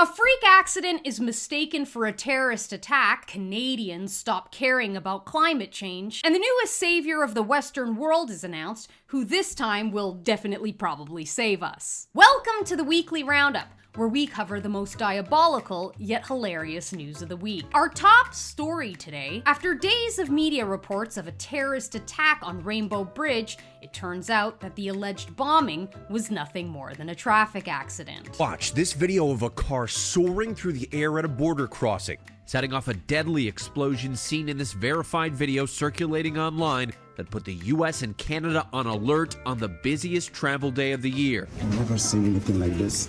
A freak accident is mistaken for a terrorist attack, Canadians stop caring about climate change, and the newest savior of the Western world is announced, who this time will definitely probably save us. Welcome to the Weekly Roundup, where we cover the most diabolical yet hilarious news of the week. Our top story today: after days of media reports of a terrorist attack on Rainbow Bridge, it turns out that the alleged bombing was nothing more than a traffic accident. Watch this video of a car soaring through the air at a border crossing, setting off a deadly explosion seen in this verified video circulating online that put the US and Canada on alert on the busiest travel day of the year. I've never seen anything like this.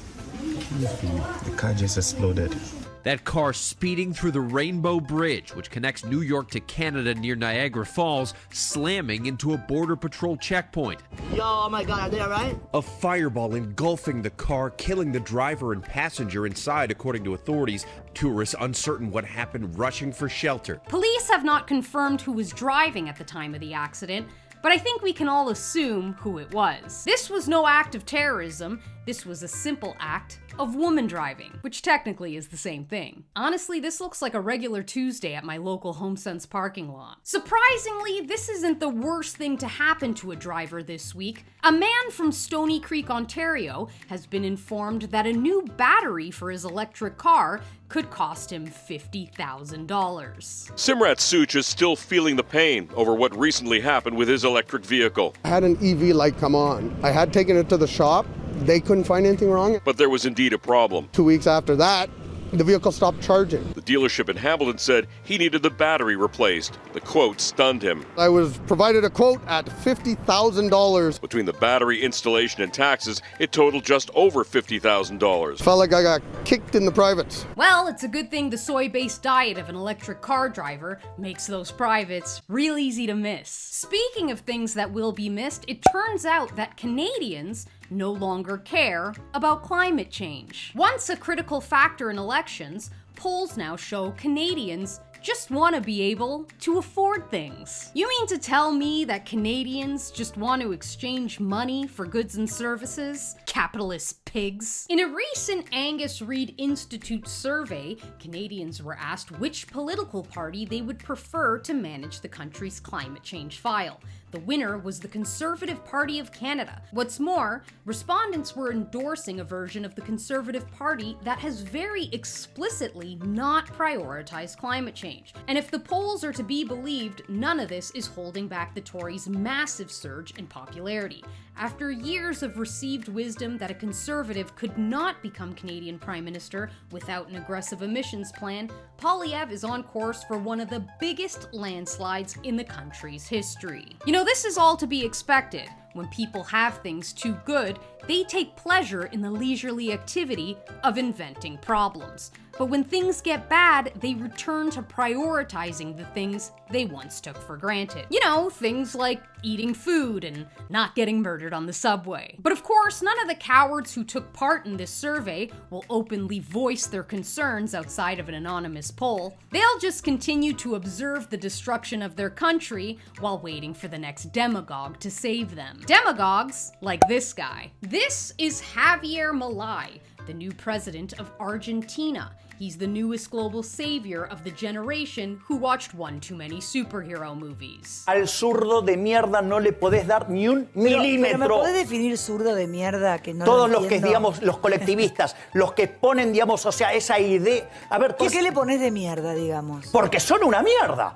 The car just exploded. That car speeding through the Rainbow Bridge, which connects New York to Canada near Niagara Falls, slamming into a Border Patrol checkpoint. Yo, oh my God, are they all right? A fireball engulfing the car, killing the driver and passenger inside, according to authorities. Tourists, uncertain what happened, rushing for shelter. Police have not confirmed who was driving at the time of the accident, but I think we can all assume who it was. This was no act of terrorism. This was a simple act of woman driving, which technically is the same thing. Honestly, this looks like a regular Tuesday at my local HomeSense parking lot. Surprisingly, this isn't the worst thing to happen to a driver this week. A man from Stony Creek, Ontario, has been informed that a new battery for his electric car could cost him $50,000. Simrat Such is still feeling the pain over what recently happened with his electric vehicle. I had an EV light come on. I had taken it to the shop. They couldn't find anything wrong. But there was indeed a problem. 2 weeks after that, the vehicle stopped charging. The dealership in Hamilton said he needed the battery replaced. The quote stunned him. I was provided a quote at $50,000. Between the battery installation and taxes, it totaled just over $50,000. Felt like I got kicked in the privates. Well, it's a good thing the soy-based diet of an electric car driver makes those privates real easy to miss. Speaking of things that will be missed, it turns out that Canadians no longer care about climate change. Once a critical factor in elections, polls now show Canadians just want to be able to afford things. You mean to tell me that Canadians just want to exchange money for goods and services? Capitalist pigs. In a recent Angus Reid Institute survey, Canadians were asked which political party they would prefer to manage the country's climate change file. The winner was the Conservative Party of Canada. What's more, respondents were endorsing a version of the Conservative Party that has very explicitly not prioritized climate change. And if the polls are to be believed, none of this is holding back the Tories' massive surge in popularity. After years of received wisdom that a Conservative could not become Canadian Prime Minister without an aggressive emissions plan, Poilievre is on course for one of the biggest landslides in the country's history. You know, this is all to be expected. When people have things too good, they take pleasure in the leisurely activity of inventing problems. But when things get bad, they return to prioritizing the things they once took for granted. You know, things like eating food and not getting murdered on the subway. But of course, none of the cowards who took part in this survey will openly voice their concerns outside of an anonymous poll. They'll just continue to observe the destruction of their country while waiting for the next demagogue to save them. Demagogues like this guy. This is Javier Milei, the new president of Argentina. He's the newest global savior of the generation who watched one too many superhero movies. Al zurdo de mierda no le podés dar ni un milímetro. Pero ¿me podés definir zurdo de mierda que no Todos lo los que, entiendo? digamos, los colectivistas, los que ponen, digamos, o sea, esa idea... A ver, ¿Por qué le pones de mierda, digamos? Porque son una mierda.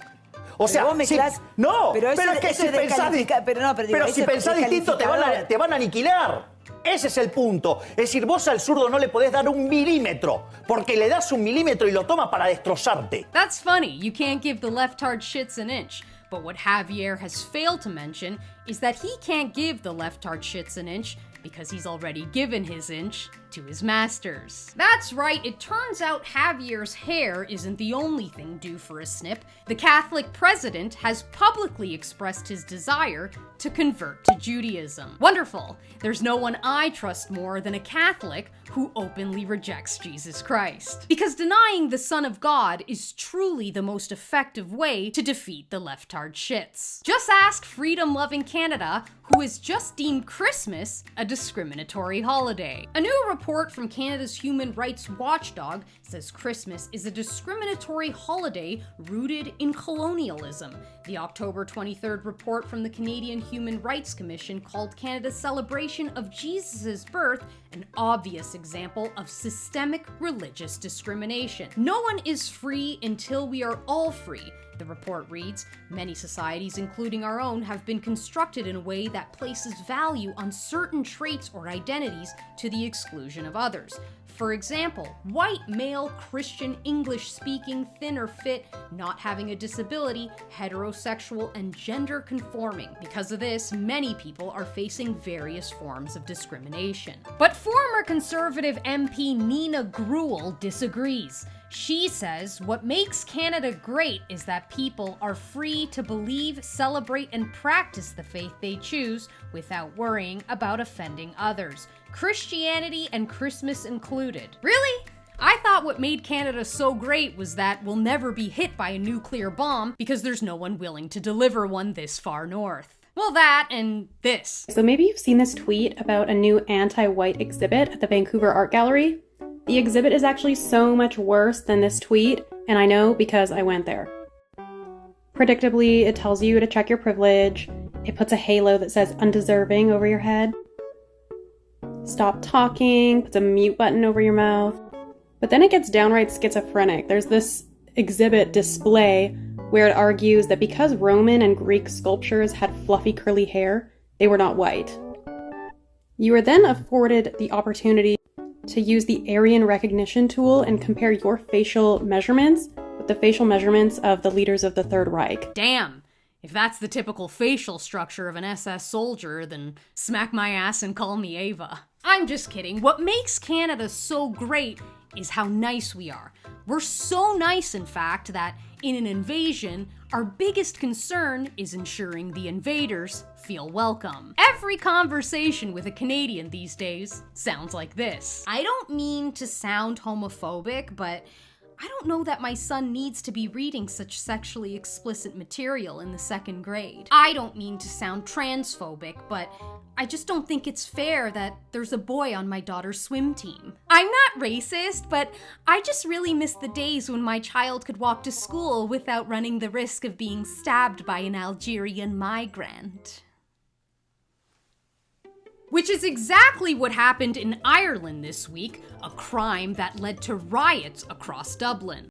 O sea, vos mezclás... no, pero, pero es que si pensás, pero si pensás distinto te van a aniquilar. Ese es el punto. Es decir, vos al zurdo no le podés dar un milímetro, porque le das un milímetro y lo toma para destrozarte. That's funny. You can't give the leftard shits an inch. But what Javier has failed to mention is that he can't give the leftard shits an inch because he's already given his inch to his masters. That's right, it turns out Javier's hair isn't the only thing due for a snip. The Catholic president has publicly expressed his desire to convert to Judaism. Wonderful. There's no one I trust more than a Catholic who openly rejects Jesus Christ. Because denying the Son of God is truly the most effective way to defeat the leftard shits. Just ask freedom-loving Canada, who has just deemed Christmas a discriminatory holiday. A new report report from Canada's human rights watchdog says Christmas is a discriminatory holiday rooted in colonialism. The October 23rd report from the Canadian Human Rights Commission called Canada's celebration of Jesus' birth an obvious example of systemic religious discrimination. No one is free until we are all free. The report reads, many societies, including our own, have been constructed in a way that places value on certain traits or identities to the exclusion of others. For example, white, male, Christian, English-speaking, thin or fit, not having a disability, heterosexual, and gender-conforming. Because of this, many people are facing various forms of discrimination. But former Conservative MP Nina Gruel disagrees. She says what makes Canada great is that people are free to believe, celebrate, and practice the faith they choose without worrying about offending others. Christianity and Christmas included. Really? I thought what made Canada so great was that we'll never be hit by a nuclear bomb because there's no one willing to deliver one this far north. Well, that and this. So maybe you've seen this tweet about a new anti-white exhibit at the Vancouver Art Gallery. The exhibit is actually so much worse than this tweet, and I know because I went there. Predictably, it tells you to check your privilege. It puts a halo that says undeserving over your head. Stop talking, puts a mute button over your mouth. But then it gets downright schizophrenic. There's this exhibit display where it argues that because Roman and Greek sculptures had fluffy curly hair, they were not white. You are then afforded the opportunity to use the Aryan recognition tool and compare your facial measurements with the facial measurements of the leaders of the Third Reich. Damn. If that's the typical facial structure of an SS soldier, then smack my ass and call me Ava. I'm just kidding. What makes Canada so great is how nice we are. We're so nice, in fact, that in an invasion, our biggest concern is ensuring the invaders feel welcome. Every conversation with a Canadian these days sounds like this. I don't mean to sound homophobic, but I don't know that my son needs to be reading such sexually explicit material in the 2nd grade. I don't mean to sound transphobic, but I just don't think it's fair that there's a boy on my daughter's swim team. I'm not racist, but I just really miss the days when my child could walk to school without running the risk of being stabbed by an Algerian migrant. Which is exactly what happened in Ireland this week, a crime that led to riots across Dublin.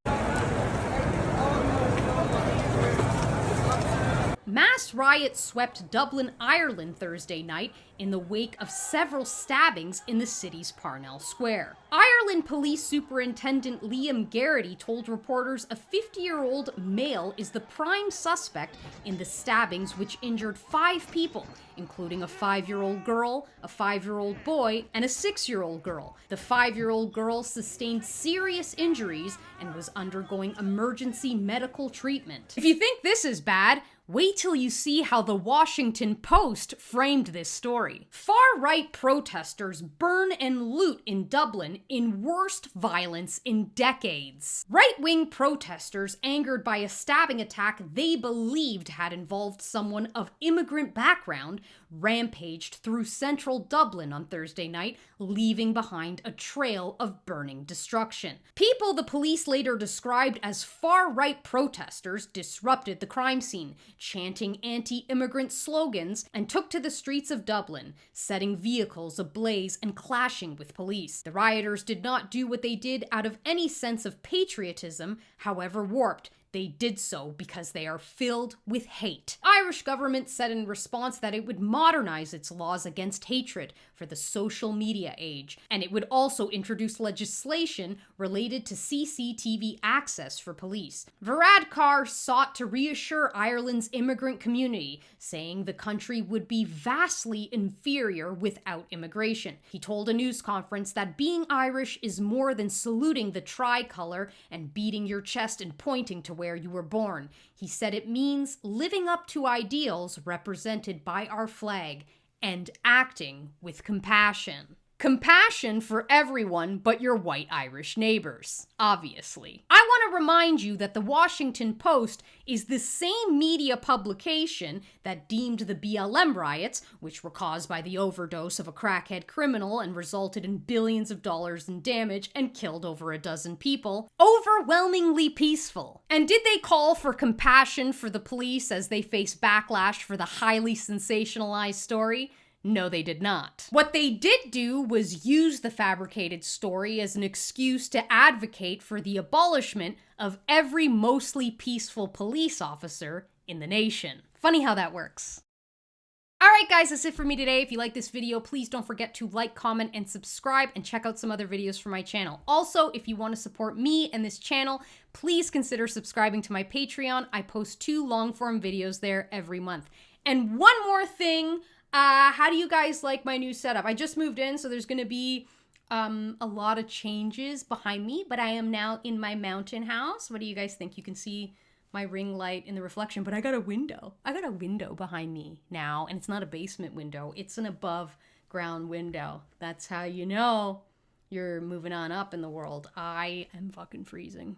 Mass riots swept Dublin, Ireland Thursday night in the wake of several stabbings in the city's Parnell Square. Ireland Police Superintendent Liam Garrity told reporters a 50-year-old male is the prime suspect in the stabbings which injured 5 people, including a 5-year-old girl, a 5-year-old boy, and a 6-year-old girl. The 5-year-old girl sustained serious injuries and was undergoing emergency medical treatment. If you think this is bad, wait till you see how the Washington Post framed this story. Far-right protesters burn and loot in Dublin in worst violence in decades. Right-wing protesters, angered by a stabbing attack they believed had involved someone of immigrant background, rampaged through central Dublin on Thursday night, leaving behind a trail of burning destruction. People the police later described as far-right protesters disrupted the crime scene, chanting anti-immigrant slogans, and took to the streets of Dublin, setting vehicles ablaze and clashing with police. The rioters did not do what they did out of any sense of patriotism, however warped. They did so because they are filled with hate. Irish government said in response that it would modernize its laws against hatred for the social media age, and it would also introduce legislation related to CCTV access for police. Varadkar sought to reassure Ireland's immigrant community, saying the country would be vastly inferior without immigration. He told a news conference that being Irish is more than saluting the tricolour and beating your chest and pointing to where you were born. He said it means living up to ideals represented by our flag and acting with compassion. Compassion for everyone but your white Irish neighbors, obviously. I want to remind you that the Washington Post is the same media publication that deemed the BLM riots, which were caused by the overdose of a crackhead criminal and resulted in billions of dollars in damage and killed over a dozen people, overwhelmingly peaceful. And did they call for compassion for the police as they face backlash for the highly sensationalized story? No, they did not. What they did do was use the fabricated story as an excuse to advocate for the abolishment of every mostly peaceful police officer in the nation. Funny how that works. Alright guys, that's it for me today. If you like this video, please don't forget to like, comment, and subscribe, and check out some other videos from my channel. Also, if you want to support me and this channel, please consider subscribing to my Patreon. I post 2 long-form videos there every month. And one more thing, how do you guys like my new setup? I just moved in, so there's gonna be a lot of changes behind me, but I am now in my mountain house. What do you guys think? You can see my ring light in the reflection, but I got a window. I got a window behind me now, and it's not a basement window. It's an above ground window. That's how you know you're moving on up in the world. I am fucking freezing.